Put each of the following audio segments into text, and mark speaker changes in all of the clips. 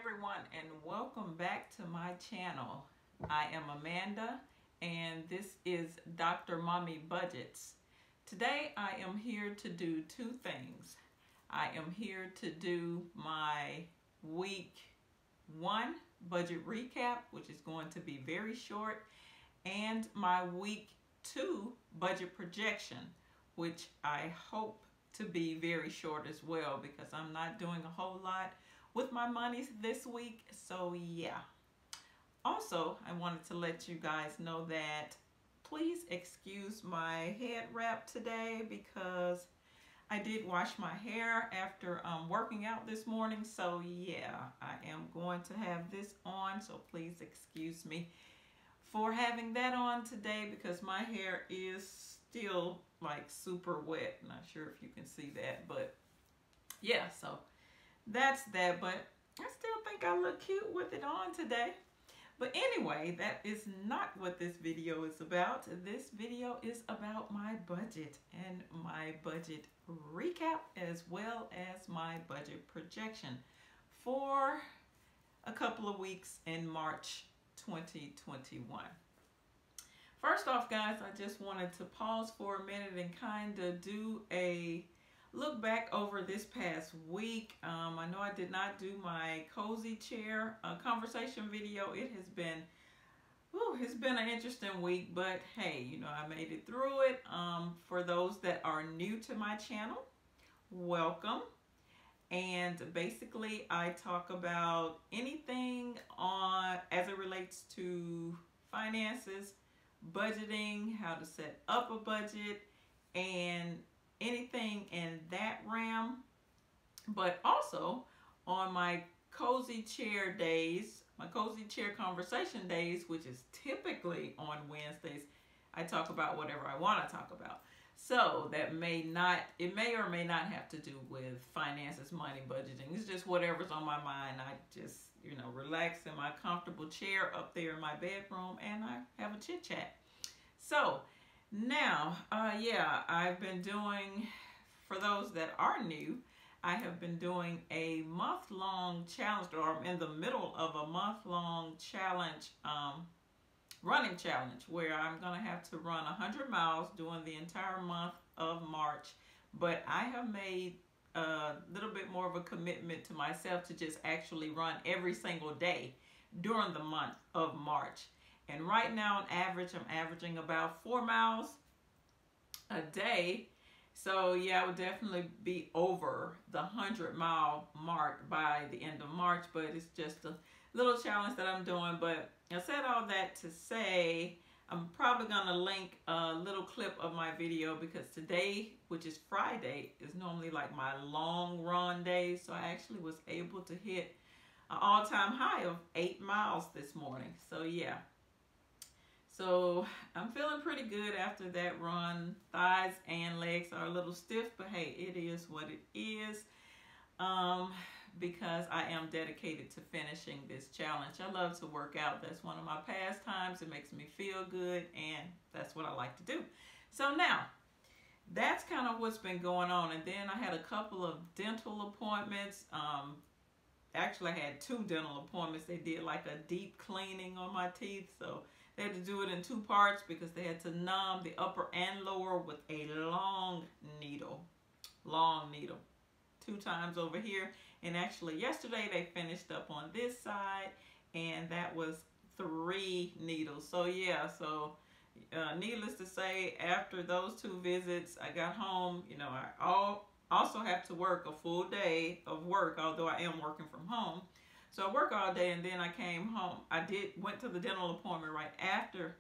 Speaker 1: everyone, and welcome back to my channel. I am Amanda, and this is Dr. Mommy Budgets. Today I am here to do two things. I am here to do my week 1 budget recap, which is going to be very short, and my week 2 budget projection, which I hope to be very short as well, because I'm not doing a whole lot with my monies this week. So yeah. Also, I wanted to let you guys know that please excuse my head wrap today, because I did wash my hair after working out this morning. So yeah, I am going to have this on, so please excuse me for having that on today, because my hair is still like super wet. Not sure if you can see that, but yeah, so that's that. But I still think I look cute with it on today. But anyway, that is not what this video is about. This video is about my budget and my budget recap, as well as my budget projection for a couple of weeks in March 2021. First off, guys, I just wanted to pause for a minute and kind of do a look back over this past week. I know I did not do my cozy chair conversation video. It's been an interesting week, but hey, you know, I made it through it. For those that are new to my channel, welcome. And basically, I talk about anything as it relates to finances, budgeting, how to set up a budget, and anything in that realm. But also on my cozy chair days, my cozy chair conversation days, which is typically on Wednesdays, I talk about whatever I want to talk about. So that it may or may not have to do with finances, money, budgeting. It's just whatever's on my mind. I just, you know, relax in my comfortable chair up there in my bedroom, and I have a chit chat. So now, yeah, I've been doing, for those that are new, I have been doing a month-long challenge, or I'm in the middle of a month-long challenge, running challenge, where I'm going to have to run 100 miles during the entire month of March. But I have made a little bit more of a commitment to myself to just actually run every single day during the month of March. And right now, on average, I'm averaging about 4 miles a day. So yeah, I would definitely be over the 100-mile mark by the end of March, but it's just a little challenge that I'm doing. But I said all that to say I'm probably going to link a little clip of my video, because today, which is Friday, is normally like my long run day. So I actually was able to hit an all-time high of 8 miles this morning. So yeah. So I'm feeling pretty good after that run. Thighs and legs are a little stiff, but hey, it is what it is, because I am dedicated to finishing this challenge. I love to work out. That's one of my pastimes. It makes me feel good, and that's what I like to do. So now, that's kind of what's been going on. And then I had a couple of dental appointments. Actually, I had 2 dental appointments. They did like a deep cleaning on my teeth, so they had to do it in 2 parts, because they had to numb the upper and lower with a long needle. 2 times over here. And actually yesterday they finished up on this side, and that was 3 needles. So yeah, so needless to say, after those 2 visits, I got home. You know, I also have to work a full day of work, although I am working from home. So I work all day, and then I came home. I went to the dental appointment right after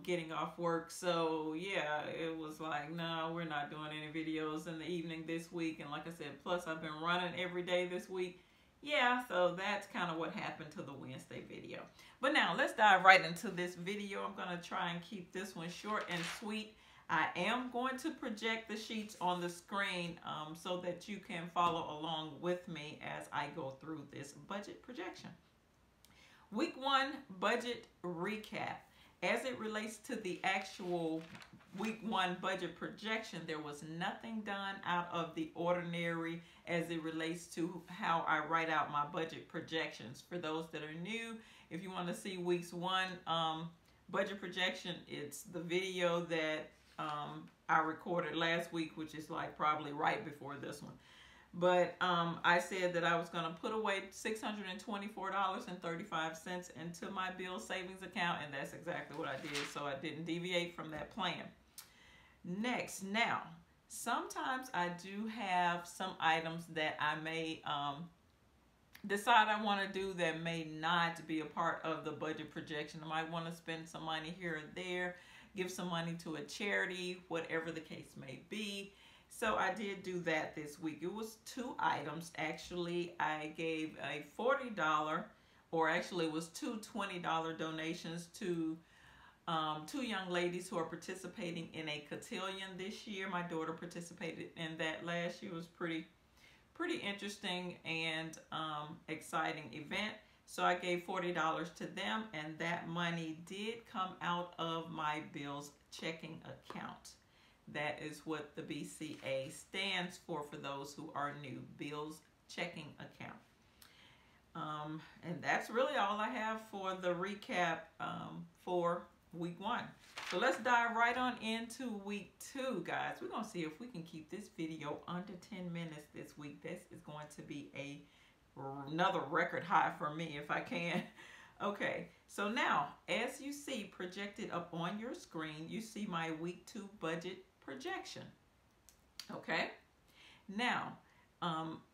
Speaker 1: getting off work. So yeah, it was like, no, we're not doing any videos in the evening this week. And like I said, plus I've been running every day this week. Yeah, so that's kind of what happened to the Wednesday video. But now let's dive right into this video. I'm going to try and keep this one short and sweet. I am going to project the sheets on the screen so that you can follow along with me as I go through this budget projection. Week 1 budget recap. As it relates to the actual week 1 budget projection, there was nothing done out of the ordinary as it relates to how I write out my budget projections. For those that are new, if you want to see week's 1 budget projection, it's the video that I recorded last week, which is like probably right before this one. But I said that I was going to put away $624.35 into my bill savings account, and that's exactly what I did. So I didn't deviate from that plan. Next, now, sometimes I do have some items that I may decide I want to do that may not be a part of the budget projection. I might want to spend some money here and there, give some money to a charity, whatever the case may be. So I did do that this week. It was 2 items. Actually, I gave a $40, or actually it was 2 $20 donations to 2 young ladies who are participating in a cotillion this year. My daughter participated in that last year. It was pretty interesting and exciting event. So I gave $40 to them, and that money did come out of my bills checking account. That is what the BCA stands for those who are new, bills checking account. And that's really all I have for the recap for week 1. So let's dive right on into week 2, guys. We're going to see if we can keep this video under 10 minutes this week. This is going to be another record high for me if I can. Okay, so now, as you see projected up on your screen, you see my week 2 budget projection. Okay, now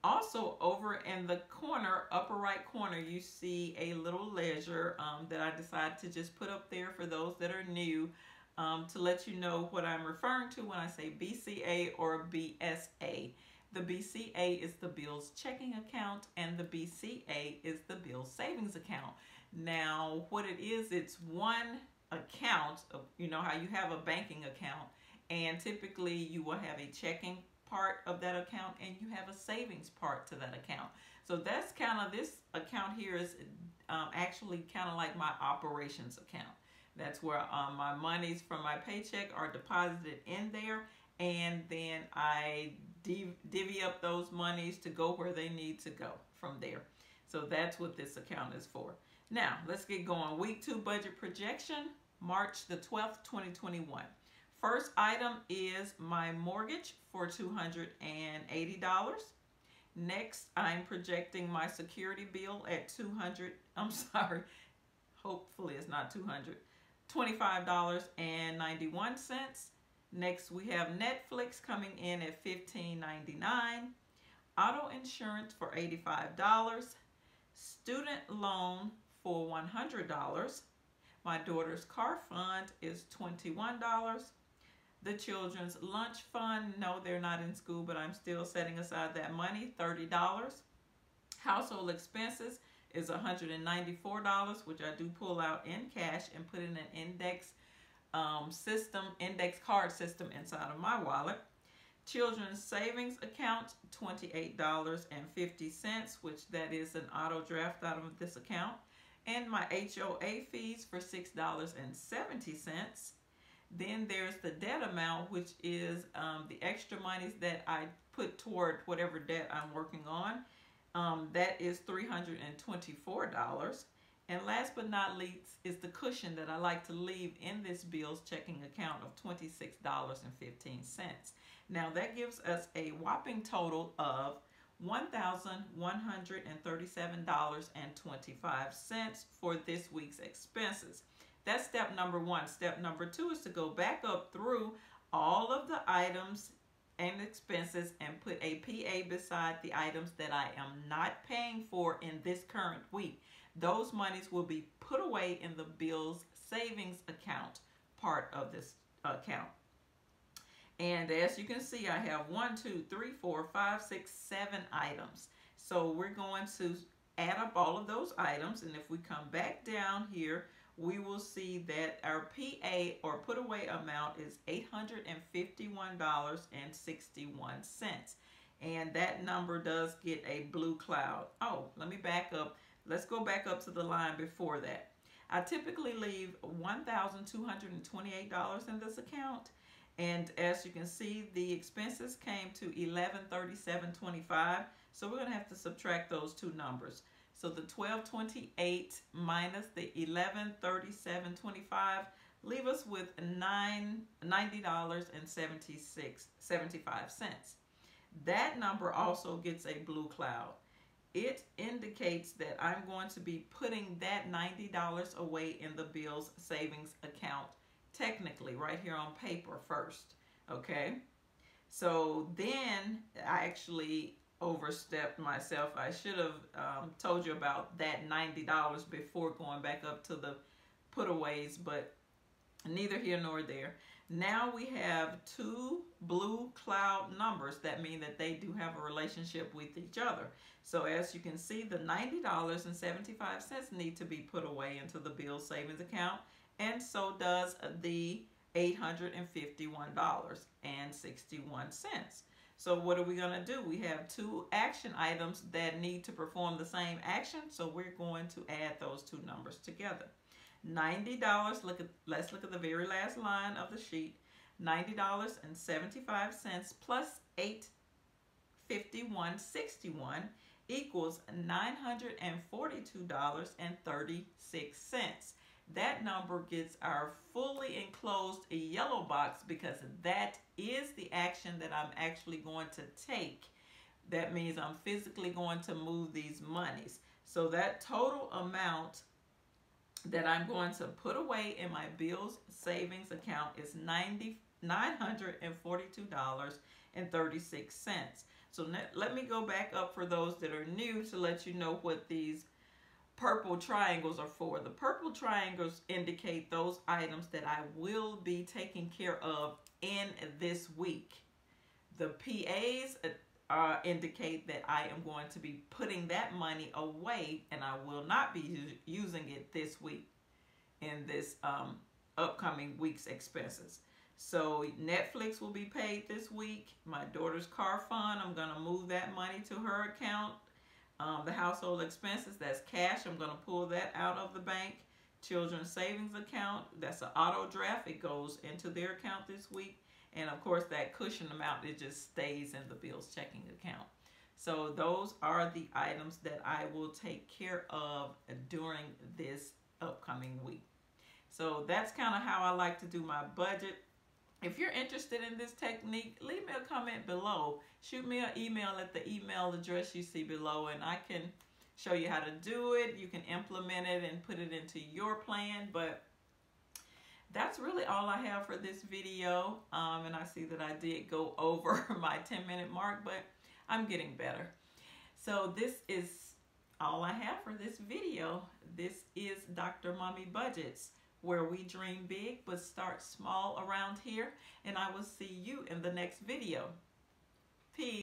Speaker 1: also over in the corner, upper right corner, you see a little ledger that I decided to just put up there for those that are new, to let you know what I'm referring to when I say BCA or BSA. The BCA is the bills checking account, and the BCA is the bills savings account. Now, what it is, it's one account. You know how you have a banking account, and typically you will have a checking part of that account and you have a savings part to that account. So that's kind of, this account here is actually kind of like my operations account. That's where my monies from my paycheck are deposited in there, and then I divvy up those monies to go where they need to go from there. So that's what this account is for. Now, let's get going. Week 2 budget projection, March the 12th, 2021. First item is my mortgage for $280. Next, I'm projecting my security bill at hopefully it's not 200, $25.91. Next, we have Netflix coming in at $15.99. Auto insurance for $85. Student loan for $100. My daughter's car fund is $21. The children's lunch fund, no, they're not in school, but I'm still setting aside that money, $30. Household expenses is $194, which I do pull out in cash and put in an index card system inside of my wallet. Children's savings account, $28.50, which that is an auto draft out of this account. And my HOA fees for $6.70. Then there's the debt amount, which is the extra monies that I put toward whatever debt I'm working on. That is $324. And last but not least is the cushion that I like to leave in this bills checking account of $26.15. Now that gives us a whopping total of $1,137.25 for this week's expenses. That's step number 1. Step number 2 is to go back up through all of the items and expenses and put a PA beside the items that I am not paying for in this current week. Those monies will be put away in the bills savings account part of this account. And as you can see, I have 1, 2, 3, 4, 5, 6, 7 items. So we're going to add up all of those items, and if we come back down here, we will see that our PA or put away amount is $851.61. And that number does get a blue cloud. Oh, let me back up. Let's go back up to the line before that. I typically leave $1,228 in this account. And as you can see, the expenses came to $1,137.25. So we're going to have to subtract those two numbers. So the $1,228 minus the $1,137.25 leave us with $90.75. That number also gets a blue cloud. It indicates that I'm going to be putting that $90 away in the Bills savings account, technically right here on paper first. Okay, so then I actually overstepped myself. I should have told you about that $90 before going back up to the putaways, but neither here nor there. Now we have two blue cloud numbers that mean that they do have a relationship with each other. So as you can see, the $90.75 need to be put away into the Bills savings account, and so does the $851.61. So what are we going to do? We have two action items that need to perform the same action, so we're going to add those two numbers together. $90, let's look at the very last line of the sheet. $90.75 plus $851.61 equals $942.36. That number gets our fully enclosed yellow box because that is the action that I'm actually going to take. That means I'm physically going to move these monies. So that total amount that I'm going to put away in my Bills savings account is $942.36. So let me go back up for those that are new to let you know what these purple triangles are for. The purple triangles indicate those items that I will be taking care of in this week. The PAs indicate that I am going to be putting that money away, and I will not be using it this week in this upcoming week's expenses. So Netflix will be paid this week. My daughter's car fund, I'm going to move that money to her account. The household expenses, that's cash. I'm going to pull that out of the bank. Children's savings account, that's an auto draft. It goes into their account this week. And of course, that cushion amount, it just stays in the Bills checking account. So those are the items that I will take care of during this upcoming week. So that's kind of how I like to do my budget. If you're interested in this technique, leave me a comment below. Shoot me an email at the email address you see below, and I can show you how to do it. You can implement it and put it into your plan. But that's really all I have for this video. And I see that I did go over my 10-minute mark, but I'm getting better. So this is all I have for this video. This is Dr. Mommy Budgets, where we dream big but start small around here. And I will see you in the next video. Peace.